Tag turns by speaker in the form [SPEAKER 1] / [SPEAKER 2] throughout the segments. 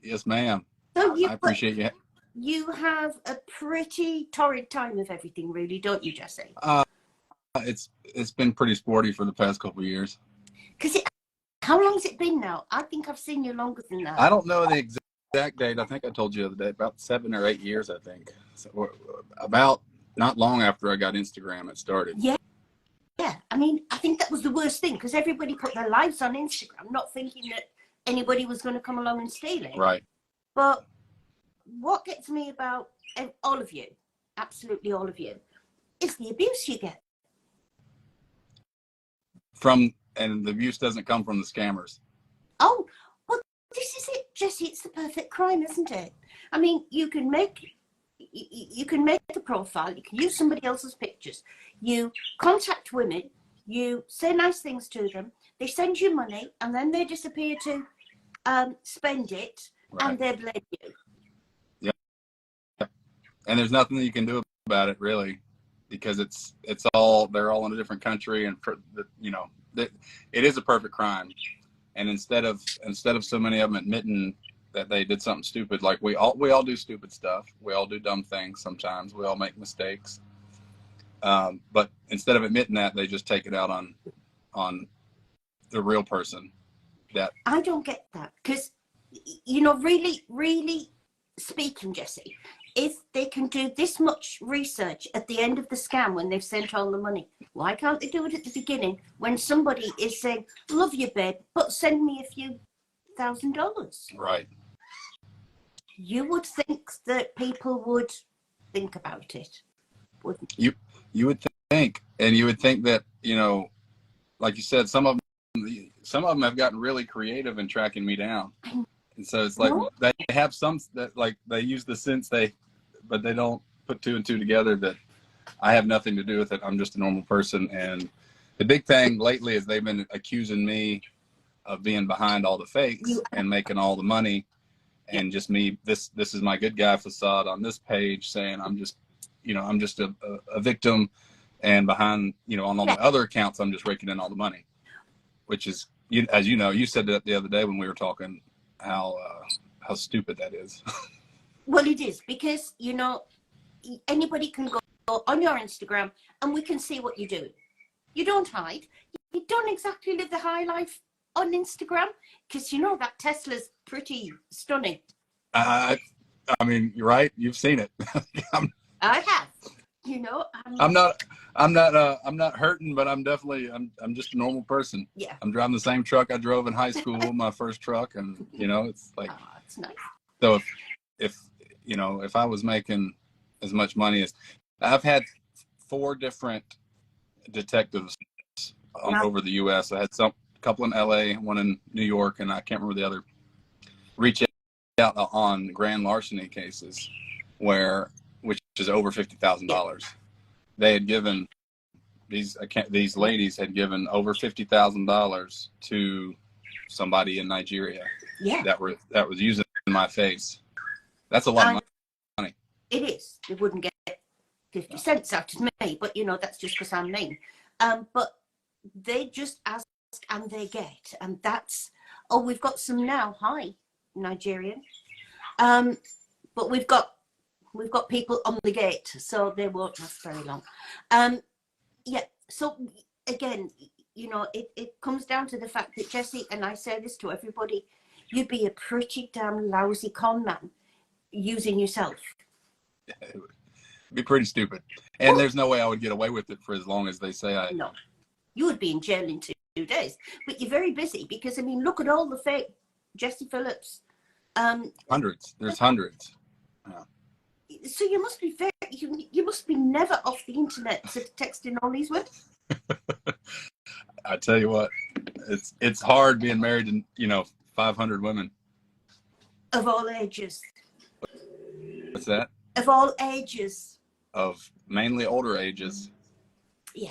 [SPEAKER 1] Yes, ma'am.
[SPEAKER 2] So
[SPEAKER 1] I appreciate you.
[SPEAKER 2] You have a pretty torrid time of everything, really, don't you, Jesse?
[SPEAKER 1] It's been pretty sporty for the past couple of years.
[SPEAKER 2] Because how long's it been now? I think I've seen you longer than that.
[SPEAKER 1] I don't know the exact date. I think I told you the other day, about 7 or 8 years, I think. So about not long after I got Instagram, it started.
[SPEAKER 2] Yeah. Yeah. I mean, I think that was the worst thing, because everybody put their lives on Instagram, not thinking that anybody was going to come along and steal it.
[SPEAKER 1] Right.
[SPEAKER 2] But what gets me about all of you, absolutely all of you, is the abuse you get.
[SPEAKER 1] And the abuse doesn't come from the scammers.
[SPEAKER 2] Oh, well, this is it, Jesse. It's the perfect crime, isn't it? I mean, you can make a profile, you can use somebody else's pictures, you contact women, you say nice things to them, they send you money, and then they disappear to spend it, right. And they blame you. Yeah.
[SPEAKER 1] And there's nothing that you can do about it, really, because they're all in a different country, and it is a perfect crime. And instead of so many of them admitting that they did something stupid, like we all do stupid stuff, we all do dumb things sometimes, we all make mistakes, but instead of admitting that, they just take it out on the real person. That
[SPEAKER 2] I don't get that, because really speaking, Jesse, if they can do this much research at the end of the scam when they've sent all the money, why can't they do it at the beginning when somebody is saying, love you, babe, but send me a few $1,000?
[SPEAKER 1] Right.
[SPEAKER 2] You would think that people would think about it, wouldn't
[SPEAKER 1] you? You would think, and you would think that, like you said, some of them have gotten really creative in tracking me down. And so it's like they have some that, like, they use the sense but they don't put two and two together that I have nothing to do with it. I'm just a normal person. And the big thing lately is they've been accusing me of being behind all the fakes and making all the money, and just me. This is my good guy facade on this page, saying I'm just a victim, and behind, on all the other accounts, I'm just raking in all the money, which is, as you know, you said that the other day when we were talking, how stupid that is.
[SPEAKER 2] Well, it is, because, anybody can go on your Instagram and we can see what you do. You don't hide. You don't exactly live the high life on Instagram, because, that Tesla's pretty stunning.
[SPEAKER 1] I mean, you're right. You've seen it.
[SPEAKER 2] I have.
[SPEAKER 1] I'm not hurting, but I'm just a normal person.
[SPEAKER 2] Yeah.
[SPEAKER 1] I'm driving the same truck I drove in high school, my first truck, and it's like,
[SPEAKER 2] it's nice.
[SPEAKER 1] So if I was making as much money as I've had 4 different detectives over the U.S. I had a couple in L.A., one in New York, and I can't remember the other, reach out on grand larceny cases which is over $50,000. They had given these ladies had given over $50,000 to somebody in Nigeria.
[SPEAKER 2] Yeah.
[SPEAKER 1] That was using my face. That's a lot of money.
[SPEAKER 2] It is. They wouldn't get 50 cents out of me, but that's just because I'm mean. But they just ask and they get, and that's. Oh, we've got some now. Hi, Nigerian. But we've got people on the gate, so they won't last very long. Yeah. So again, it comes down to the fact that, Jesse, and I say this to everybody, you'd be a pretty damn lousy con man using yourself.
[SPEAKER 1] It would be pretty stupid. And there's no way I would get away with it for as long as they say I...
[SPEAKER 2] No. You would be in jail in 2 days. But you're very busy, because, I mean, look at all the fake Jesse Phillips.
[SPEAKER 1] Hundreds. There's hundreds. Yeah.
[SPEAKER 2] So you must be you must be never off the internet texting all these women.
[SPEAKER 1] I tell you what, it's hard being married to 500 women
[SPEAKER 2] of all ages.
[SPEAKER 1] What's that?
[SPEAKER 2] Of all ages.
[SPEAKER 1] Of mainly older ages.
[SPEAKER 2] Yeah,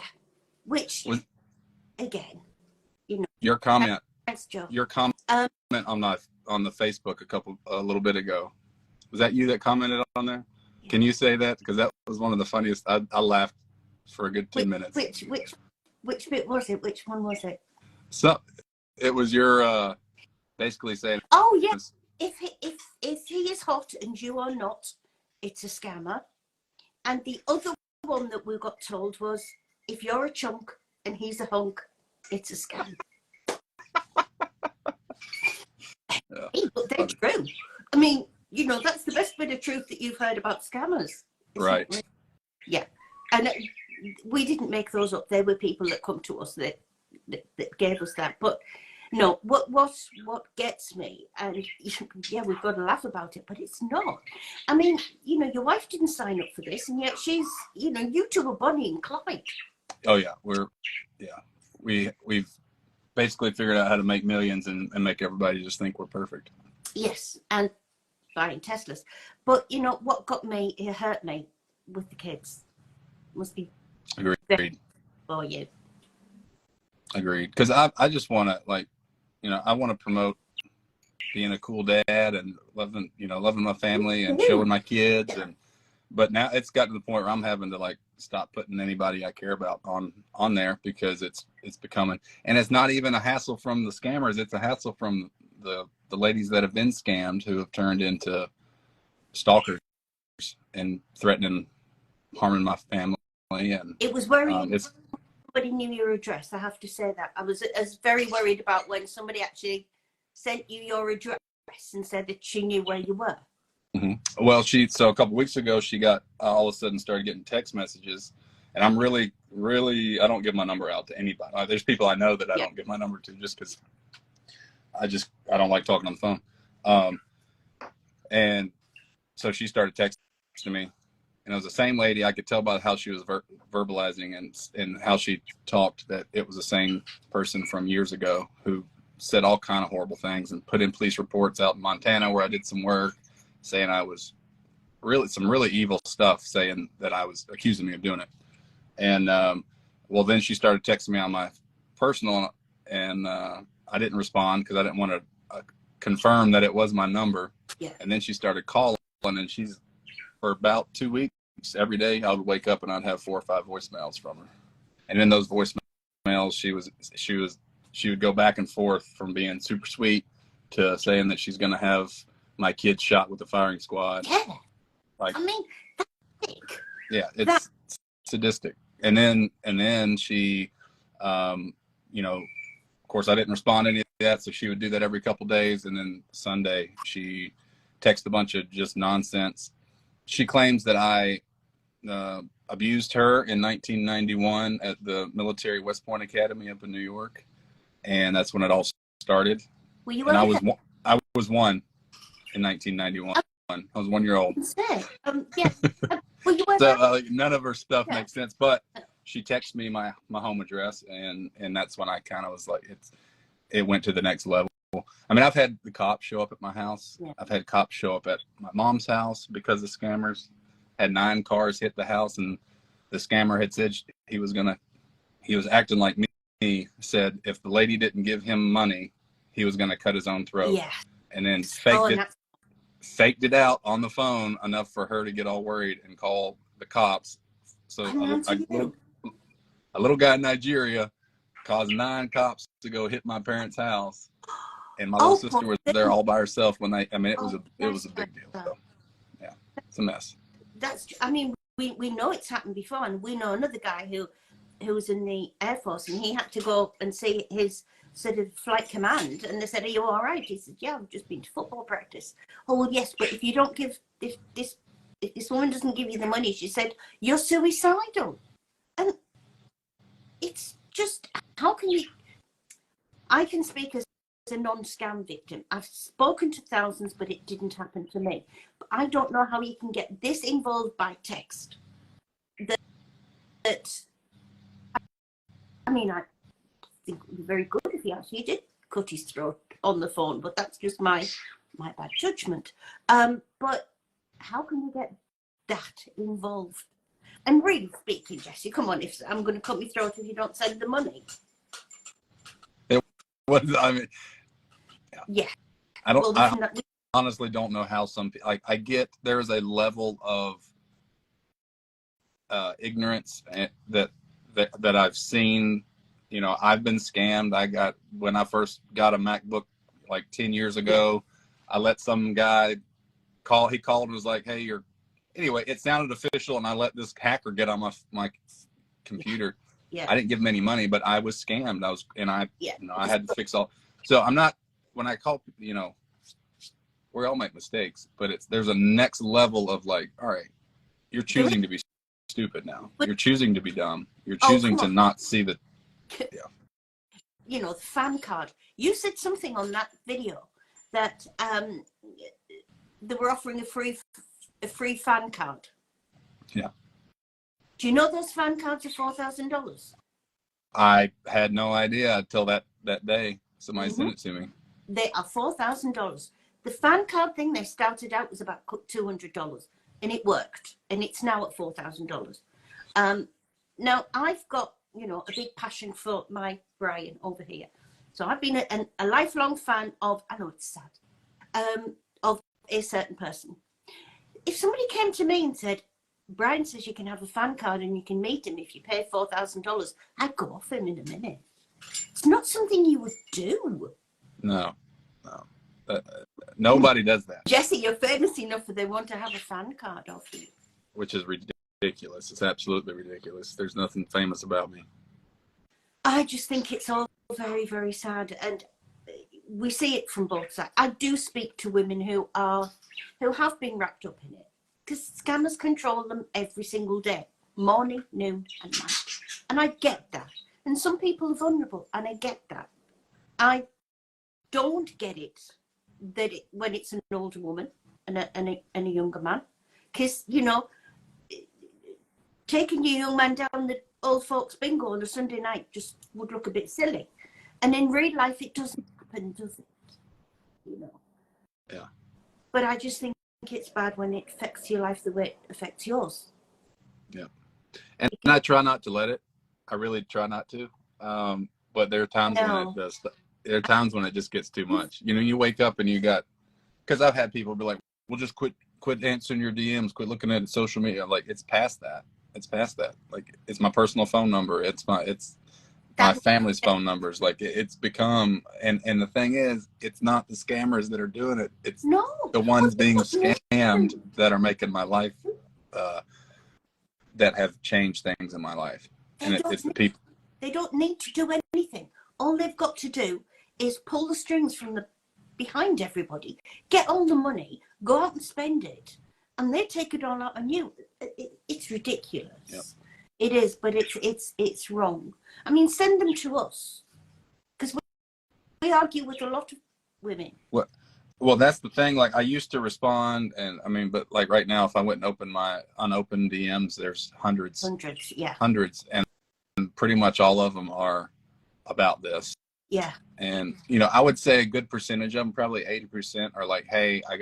[SPEAKER 2] which again,
[SPEAKER 1] your comment.
[SPEAKER 2] Thanks, Joe.
[SPEAKER 1] Your comment on the Facebook a little bit ago. Was that you that commented on there? Yeah. Can you say that? Because that was one of the funniest. I laughed for a good 10 minutes.
[SPEAKER 2] Which bit was it? Which one was it?
[SPEAKER 1] So it was your basically saying.
[SPEAKER 2] Oh yes. If if he is hot and you are not, it's a scammer. And the other one that we got told was, if you're a chunk and he's a hunk, it's a scam.
[SPEAKER 1] Yeah.
[SPEAKER 2] Hey, but they're true. I mean, you know, that's the best bit of truth that you've heard about scammers.
[SPEAKER 1] Right.
[SPEAKER 2] Yeah. And we didn't make those up. They were people that come to us that gave us that. But no, what gets me, and yeah, we've got to laugh about it, but it's not. I mean, you know, your wife didn't sign up for this, and yet she's, you know, you two are Bonnie and Clyde.
[SPEAKER 1] Oh yeah, we've basically figured out how to make millions and make everybody just think we're perfect.
[SPEAKER 2] Yes, and buying Teslas. But you know what got me? It hurt me with the kids. Must be
[SPEAKER 1] Agreed.
[SPEAKER 2] For you.
[SPEAKER 1] Agreed. Because I just want to, like, you know, I want to promote being a cool dad and loving my family and showing my kids. But now it's gotten to the point where I'm having to, like, stop putting anybody I care about on there, because it's becoming, and it's not even a hassle from the scammers. It's a hassle from the ladies that have been scammed, who have turned into stalkers and threatening harming my family. And
[SPEAKER 2] it was worrying. Nobody knew your address. I have to say that I was very worried about when somebody actually sent you your address and said that she knew where you were.
[SPEAKER 1] Mm-hmm. Well, so a couple weeks ago, she got all of a sudden started getting text messages, and I'm really, I don't give my number out to anybody. There's people I know that I don't give my number to, just because I don't like talking on the phone. And so she started texting me, and it was the same lady. I could tell by how she was verbalizing and how she talked that it was the same person from years ago who said all kind of horrible things and put in police reports out in Montana where I did some work, saying I was some really evil stuff, saying that I was accusing me of doing it. And well, then she started texting me on my personal, and I didn't respond because I didn't want to confirm that it was my number.
[SPEAKER 2] Yeah. And
[SPEAKER 1] then she started calling, and for about 2 weeks, every day I would wake up and I'd have 4 or 5 voicemails from her. And in those voicemails, she would go back and forth from being super sweet to saying that she's going to have my kids shot with the firing squad.
[SPEAKER 2] Yeah.
[SPEAKER 1] Like,
[SPEAKER 2] I mean, that's sick.
[SPEAKER 1] Yeah, it's sadistic. And then she, you know, of course I didn't respond to any of that. So she would do that every couple of days. And then Sunday she texted a bunch of just nonsense. She claims that I abused her in 1991 at the military West Point Academy up in New York. And that's when it all started.
[SPEAKER 2] Were you
[SPEAKER 1] and I was one in 1991. I was 1 year old.
[SPEAKER 2] Yeah. Well,
[SPEAKER 1] so none of her stuff makes sense, but she texted me my home address, and that's when I kind of was like, it went to the next level. I mean, I've had the cops show up at my house. Yeah. I've had cops show up at my mom's house because of scammers. Had 9 cars hit the house, and the scammer had said he was acting like me, said if the lady didn't give him money, he was gonna cut his own throat. Yeah. And then faked it out on the phone enough for her to get all worried and call the cops. So a little guy in Nigeria caused 9 cops to go hit my parents' house, and my little sister was there all by herself when it was a big deal. So, yeah, it's a mess.
[SPEAKER 2] I mean, we know it's happened before, and we know another guy who was in the Air Force, and he had to go and see his sort of flight command, and they said, "Are you all right?" He said, "Yeah, I've just been to football practice." "Oh, well, yes, but if you don't give if this woman doesn't give you the money," she said, "you're suicidal." And it's just, how can you? I can speak as a non-scam victim. I've spoken to thousands, but it didn't happen to me. But I don't know how you can get this involved by text. I mean, I think it would be very good if he actually did cut his throat on the phone, but that's just my bad judgment. But how can you get that involved? And really speaking, Jesse, come on, if I'm going to cut my throat if you don't send the money.
[SPEAKER 1] I mean,
[SPEAKER 2] yeah.
[SPEAKER 1] I honestly don't know how some people, like, I get there is a level of ignorance that I've seen. You know, I've been scammed. When I first got a MacBook like 10 years ago, I let some guy he called and was like, hey, anyway, it sounded official, and I let this hacker get on my computer.
[SPEAKER 2] Yeah.
[SPEAKER 1] I didn't give him any money, but I was scammed.
[SPEAKER 2] Yeah.
[SPEAKER 1] I had to fix all. So I'm not, when I call, we all make mistakes, but there's a next level of like, all right, you're choosing to be stupid now. You're choosing to be dumb. You're choosing to not see the,
[SPEAKER 2] the fan card. You said something on that video that they were offering a free fan card.
[SPEAKER 1] Yeah.
[SPEAKER 2] Do you know those fan cards are $4,000?
[SPEAKER 1] I had no idea until that day. Somebody sent it to me.
[SPEAKER 2] They are $4,000. The fan card thing they started out was about $200, and it worked, and it's now at $4,000. Now I've got a big passion for my Brian over here, so I've been a lifelong fan of. I know it's sad, of a certain person. If somebody came to me and said, Brian says you can have a fan card and you can meet him if you pay $4,000, I'd go off him in a minute. It's not something you would do.
[SPEAKER 1] No. Nobody does that.
[SPEAKER 2] Jesse, you're famous enough that they want to have a fan card of you.
[SPEAKER 1] Which is ridiculous. It's absolutely ridiculous. There's nothing famous about me.
[SPEAKER 2] I just think it's all very, very sad. And we see it from both sides. I do speak to women who have been wrapped up in it, because scammers control them every single day, morning, noon, and night. And I get that. And some people are vulnerable, and I get that. I don't get it when it's an older woman and a younger man, because taking your young man down the old folks bingo on a Sunday night just would look a bit silly. And in real life, it doesn't happen, does it?
[SPEAKER 1] Yeah.
[SPEAKER 2] But I just think it's bad when it affects your life the way it affects yours.
[SPEAKER 1] Yeah. And I try not to let it. I really try not to. But there are times when it does. There are times when it just gets too much. You wake up and because I've had people be like, "Well, just quit answering your DMs, quit looking at social media." I'm like, it's past that. It's past that. Like, it's my personal phone number. It's my family's phone numbers. Like, it's become, and the thing is, it's not the scammers that are doing it. It's the ones being scammed that are making my life, that have changed things in my life. And it's the people.
[SPEAKER 2] They don't need to do anything. All they've got to do is pull the strings from behind everybody, get all the money, go out and spend it, and they take it all out on you. It's ridiculous. Yep. It is, but it's wrong. I mean, send them to us, because we argue with a lot of women.
[SPEAKER 1] Well, that's the thing. Like, I used to respond, but like right now, if I went and opened my unopened DMs, there's hundreds, and pretty much all of them are about this.
[SPEAKER 2] Yeah.
[SPEAKER 1] And I would say a good percentage of them, probably 80%, are like, "Hey, I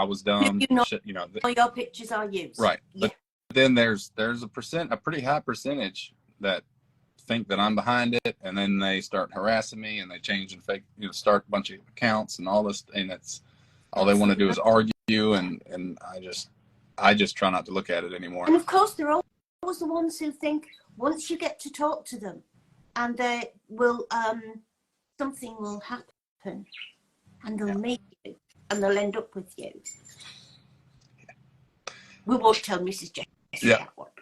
[SPEAKER 1] was dumb."
[SPEAKER 2] Your pictures are used.
[SPEAKER 1] Right. Yeah. But then there's a pretty high percentage that think that I'm behind it, and then they start harassing me, and they change and fake, start a bunch of accounts and all this, and it's all they want to do is argue, and I just try not to look at it anymore.
[SPEAKER 2] And of course, they're always the ones who think once you get to talk to them, and they will something will happen, and they'll meet you, and they'll end up with you. Yeah. We won't tell Mrs. Jesse that one.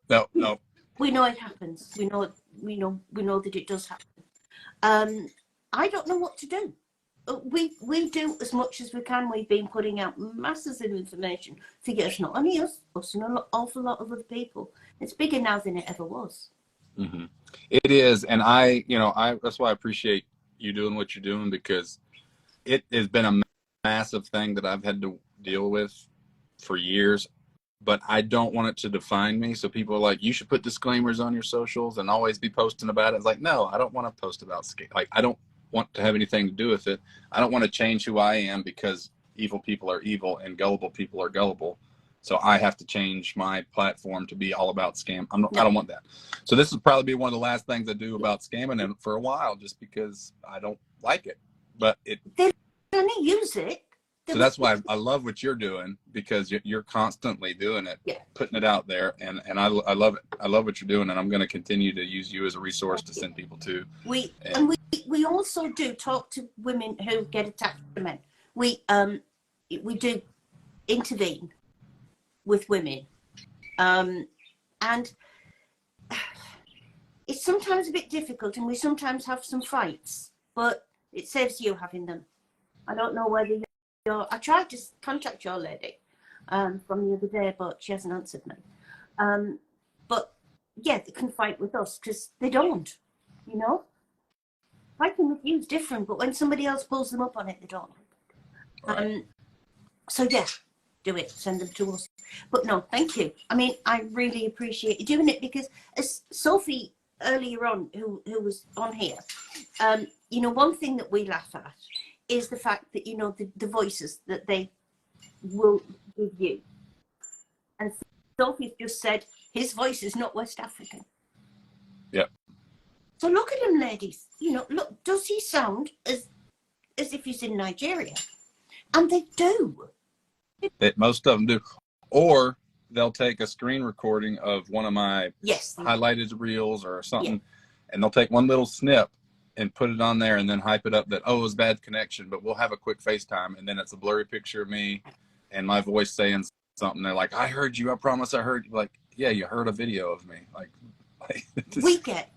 [SPEAKER 1] No.
[SPEAKER 2] We know it happens. We know that it does happen. I don't know what to do. We do as much as we can. We've been putting out masses of information for years, not only us and an awful lot of other people. It's bigger now than it ever was.
[SPEAKER 1] Mm-hmm. It is, and that's why I appreciate you doing what you're doing, because it has been a massive thing that I've had to deal with for years. But I don't want it to define me. So people are like, you should put disclaimers on your socials and always be posting about it. It's like, no, I don't want to post about scam. Like, I don't want to have anything to do with it. I don't want to change who I am because evil people are evil and gullible people are gullible. So I have to change my platform to be all about scam. I don't want that. So this will probably be one of the last things I do about scamming, and for a while, just because I don't like it. But
[SPEAKER 2] they only use it.
[SPEAKER 1] So that's why I love what you're doing, because you're constantly doing it, putting it out there, and I love it. I love what you're doing, and I'm going to continue to use you as a resource to send people to.
[SPEAKER 2] We also do talk to women who get attacked by men. We do intervene with women. And it's sometimes a bit difficult, and we sometimes have some fights, but it saves you having them. I don't know whether I tried to contact your lady from the other day, but she hasn't answered me. But yeah, they can fight with us because they don't, you know. Fighting with you is different, but when somebody else pulls them up on it, they don't.
[SPEAKER 1] Right.
[SPEAKER 2] So yeah, do it. Send them to us. But no, thank you. I mean, I really appreciate you doing it, because as Sophie earlier on, who was on here, you know, one thing that we laugh at is the fact that, you know, the voices that they will give you. And Sophie just said his voice is not West African.
[SPEAKER 1] Yep.
[SPEAKER 2] So look at him, ladies. You know, look, does he sound as if he's in Nigeria? And they do.
[SPEAKER 1] Most of them do. Or they'll take a screen recording of one of my highlighted reels or something, and they'll take one little snip and put it on there and then hype it up that, oh, it was bad connection, but we'll have a quick FaceTime, and then it's a blurry picture of me and my voice saying something. They're like, I heard you. I promise I heard you. Like, yeah, you heard a video of me. Like
[SPEAKER 2] we get,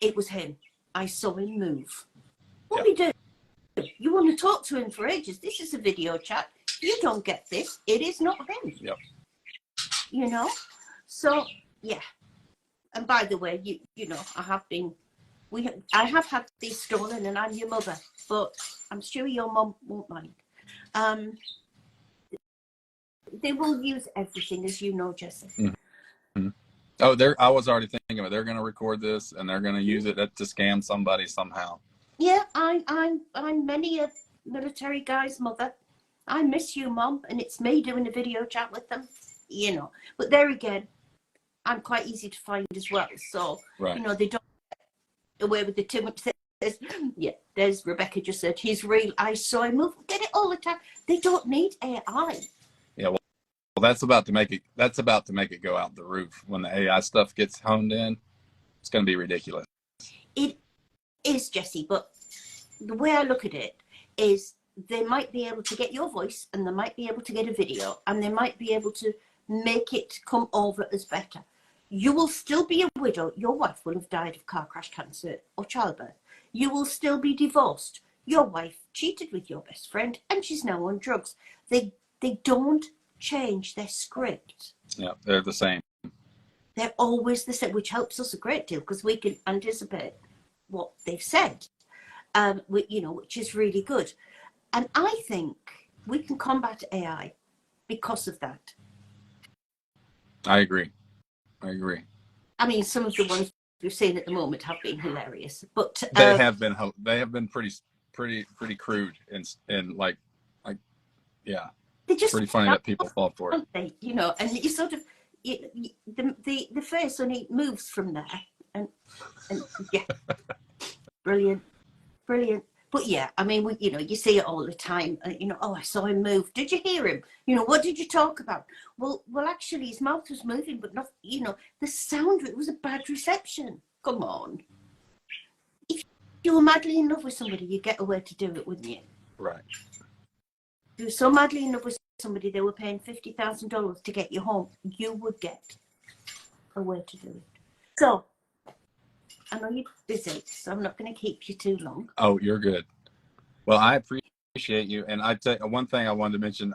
[SPEAKER 2] it was him. I saw him move. What do we do? You want to talk to him for ages. This is a video chat. You don't get this. It is not him.
[SPEAKER 1] Yep.
[SPEAKER 2] You know? So, yeah. And by the way, you know, I have had these stolen, and I'm your mother, but I'm sure your mom won't mind. They will use everything, as you know, Jesse.
[SPEAKER 1] Mm-hmm. Oh, I was already thinking of it. They're going to record this and they're going to use it to scam somebody somehow.
[SPEAKER 2] Yeah, I'm many a military guy's mother. I miss you, Mom, and it's me doing a video chat with them, you know. But there again, I'm quite easy to find as well. So, you know, they don't get away with it too much. Yeah, there's Rebecca just said, he's real. I saw him move. Get it all the time. They don't need AI.
[SPEAKER 1] Yeah, well, that's about to make it go out the roof. When the AI stuff gets honed in, it's going to be ridiculous.
[SPEAKER 2] It is, Jesse, but the way I look at it is they might be able to get your voice, and they might be able to get a video, and they might be able to make it come over as better. You will still be a widow. Your wife will have died of car crash, cancer, or childbirth. You will still be divorced. Your wife cheated with your best friend, and she's now on drugs. They don't change their script.
[SPEAKER 1] Yeah, they're the same.
[SPEAKER 2] They're always the same, which helps us a great deal because we can anticipate what they've said, you know, which is really good. And I think we can combat AI because of that.
[SPEAKER 1] I agree.
[SPEAKER 2] I mean, some of the ones we've seen at the moment have been hilarious, but
[SPEAKER 1] they have been pretty crude and like yeah.
[SPEAKER 2] They're just
[SPEAKER 1] pretty funny that people fall for it.
[SPEAKER 2] They, you know, and you sort of the face only moves from there, and yeah, brilliant. But yeah, I mean, you know, you see it all the time. You know, oh, I saw him move. Did you hear him? You know, what did you talk about? Well, actually, his mouth was moving, but not. You know, the sound. It was a bad reception. Come on. If you were madly in love with somebody, you get a way to do it, wouldn't you?
[SPEAKER 1] Right.
[SPEAKER 2] If you were so madly in love with somebody, they were paying $50,000 to get you home. You would get a way to do it. So. I know you're busy, so I'm not going to keep you too long.
[SPEAKER 1] Oh, you're good. Well, I appreciate you. And I tell you one thing I wanted to mention.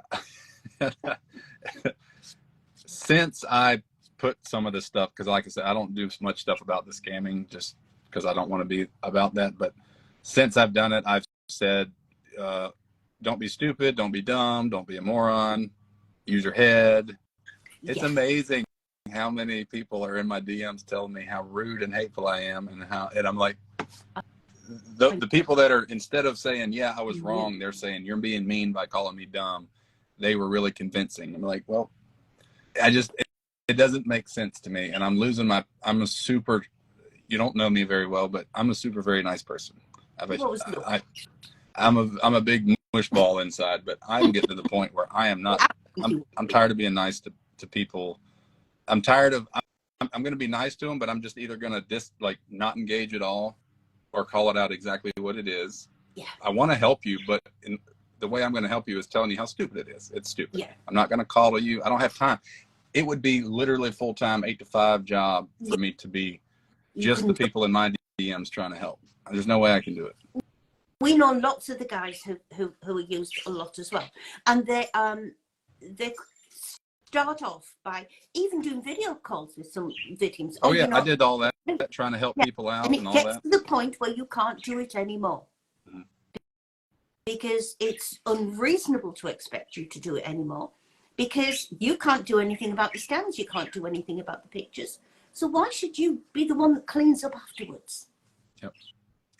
[SPEAKER 1] Since I put some of this stuff, because like I said, I don't do much stuff about the scamming just because I don't want to be about that. But since I've done it, I've said, don't be stupid, don't be dumb, don't be a moron, use your head. It's amazing how many people are in my DMs telling me how rude and hateful I am, and I'm like, the people that are, instead of saying, yeah, I was wrong, they're saying you're being mean by calling me dumb. They were really convincing. I'm like, well, it doesn't make sense to me. And I'm a super, you don't know me very well, but I'm a super, very nice person. I'm a big mush ball inside, but I'm getting to the point where I am not, I'm tired of being nice to people. I'm tired of, I'm going to be nice to them, but I'm just either going to not engage at all or call it out exactly what it is.
[SPEAKER 2] Yeah.
[SPEAKER 1] I want to help you, but the way I'm going to help you is telling you how stupid it is. It's stupid.
[SPEAKER 2] Yeah.
[SPEAKER 1] I'm not going to call to you. I don't have time. It would be literally a full-time 8 to 5 job for me to be just the people in my DMs trying to help. There's no way I can do it.
[SPEAKER 2] We know lots of the guys who are used a lot as well, and they start off by even doing video calls with some victims.
[SPEAKER 1] Oh yeah, I did all that, trying to help people out and all that.
[SPEAKER 2] And it gets to the point where you can't do it anymore. Mm-hmm. Because it's unreasonable to expect you to do it anymore, because you can't do anything about the scams, you can't do anything about the pictures. So why should you be the one that cleans up afterwards?
[SPEAKER 1] Yep,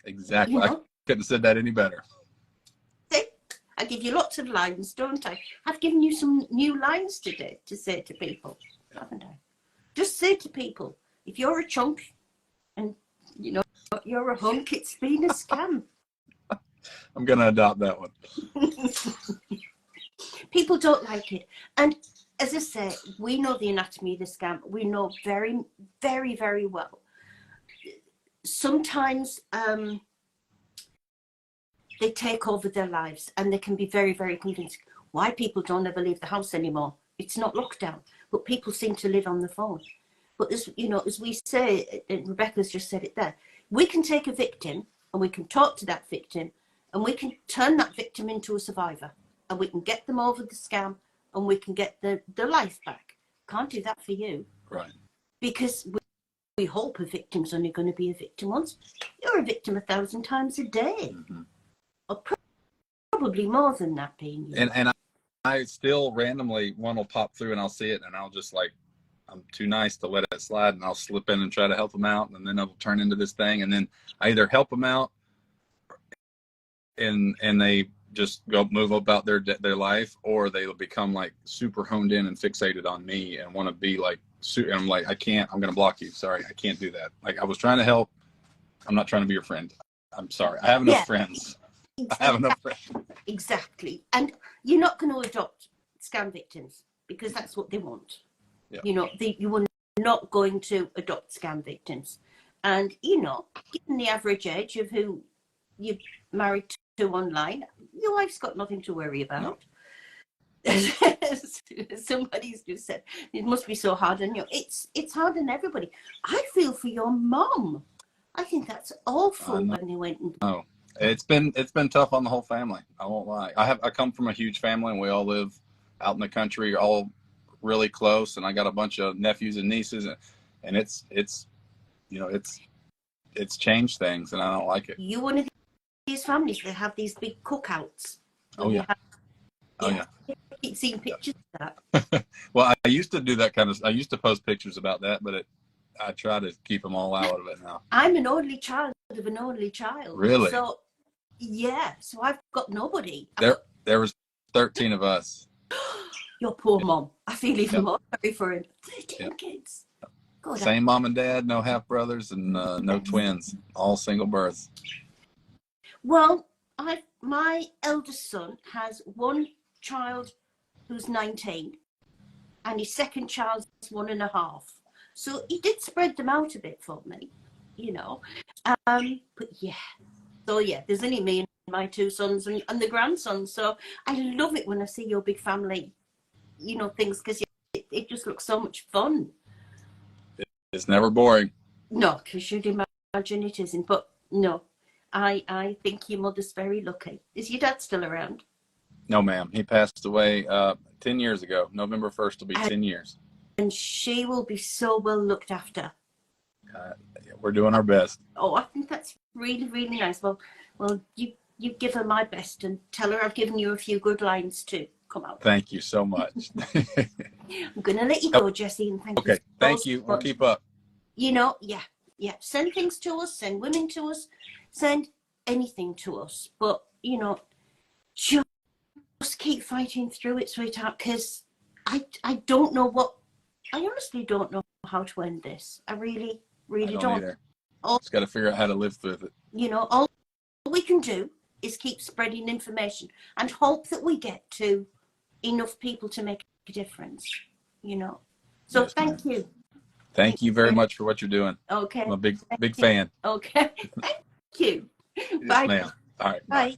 [SPEAKER 1] exactly.
[SPEAKER 2] You know?
[SPEAKER 1] I couldn't have said that any better.
[SPEAKER 2] See, I give you lots of lines, don't I? I've given you some new lines today to say to people, haven't I? Just say to people, if you're a chunk and you know you're a hunk, it's been a scam.
[SPEAKER 1] I'm going to adopt that one.
[SPEAKER 2] People don't like it. And as I say, we know the anatomy of the scam. We know very, very, very well. Sometimes they take over their lives, and they can be very, very convincing. Why people don't ever leave the house anymore? It's not lockdown, but people seem to live on the phone. But as you know, as we say, and Rebecca's just said it there, we can take a victim and we can talk to that victim, and we can turn that victim into a survivor, and we can get them over the scam, and we can get the life back. Can't do that for you.
[SPEAKER 1] Right.
[SPEAKER 2] Because we hope a victim's only going to be a victim once. You're a victim 1,000 times a day. Mm-hmm. Or probably more than that being you.
[SPEAKER 1] And I still randomly, one will pop through and I'll see it, and I'll just like, I'm too nice to let it slide, and I'll slip in and try to help them out, and then it'll turn into this thing, and then I either help them out and they just go move about their life, or they'll become like super honed in and fixated on me and want to be like, and I'm like, I'm going to block you. Sorry, I can't do that. Like, I was trying to help. I'm not trying to be your friend. I'm sorry. I have enough friends. Exactly. I have enough friends.
[SPEAKER 2] Exactly. And you're not going to adopt scam victims because that's what they want. Yeah. You know, you are not going to adopt scam victims. And, you know, given the average age of who you're married to online, your wife's got nothing to worry about. No. Somebody's just said, it must be so hard on you. It's hard on everybody. I feel for your mom. I think that's awful when they went and...
[SPEAKER 1] Oh, it's been tough on the whole family. I won't lie. I come from a huge family, and we all live out in the country, all really close, and I got a bunch of nephews and nieces, and it's you know, it's changed things, and I don't like it.
[SPEAKER 2] You one of these families that have these big cookouts.
[SPEAKER 1] Oh yeah. Oh yeah.
[SPEAKER 2] I keep seeing pictures of
[SPEAKER 1] that. Well, I used to do that kind of. I used to post pictures about that, but I try to keep them all out of it now.
[SPEAKER 2] I'm an only child of an only child.
[SPEAKER 1] Really?
[SPEAKER 2] So yeah. So I've got nobody.
[SPEAKER 1] There was 13 of us.
[SPEAKER 2] Your poor mom. I feel even more sorry for him. 13 kids. God,
[SPEAKER 1] same mom and dad, no half brothers, and no twins. All single births.
[SPEAKER 2] Well, my eldest son has one child who's 19, and his second child's 1.5. So he did spread them out a bit for me, you know. But yeah, so yeah, there's only me and my 2 sons and the grandson. So I love it when I see your big family, you know, things, because it just looks so much fun.
[SPEAKER 1] It's never boring.
[SPEAKER 2] No, because you'd imagine it isn't. But no, I think your mother's very lucky. Is your dad still around?
[SPEAKER 1] No, ma'am. He passed away 10 years ago. November 1st will be 10 years.
[SPEAKER 2] And she will be so well looked after.
[SPEAKER 1] We're doing our best.
[SPEAKER 2] Oh, I think that's really, really nice. Well, you give her my best and tell her I've given you a few good lines to come out.
[SPEAKER 1] Thank you so much.
[SPEAKER 2] I'm going to let you go, Jesse, and thank you.
[SPEAKER 1] Okay, thank you. We'll keep up.
[SPEAKER 2] You know, yeah. Send things to us, send women to us, send anything to us. But, you know, just keep fighting through it, sweetheart, because I don't know I honestly don't know how to end this. I really, really don't.
[SPEAKER 1] Either. Just got to figure out how to live with it.
[SPEAKER 2] You know, all we can do is keep spreading information and hope that we get to enough people to make a difference, you know. So yes, thank you.
[SPEAKER 1] Thank you very much for what you're doing.
[SPEAKER 2] Okay.
[SPEAKER 1] I'm a big fan.
[SPEAKER 2] Okay. Thank you.
[SPEAKER 1] Yes,
[SPEAKER 2] Bye.
[SPEAKER 1] ma'am. All right.
[SPEAKER 2] Bye.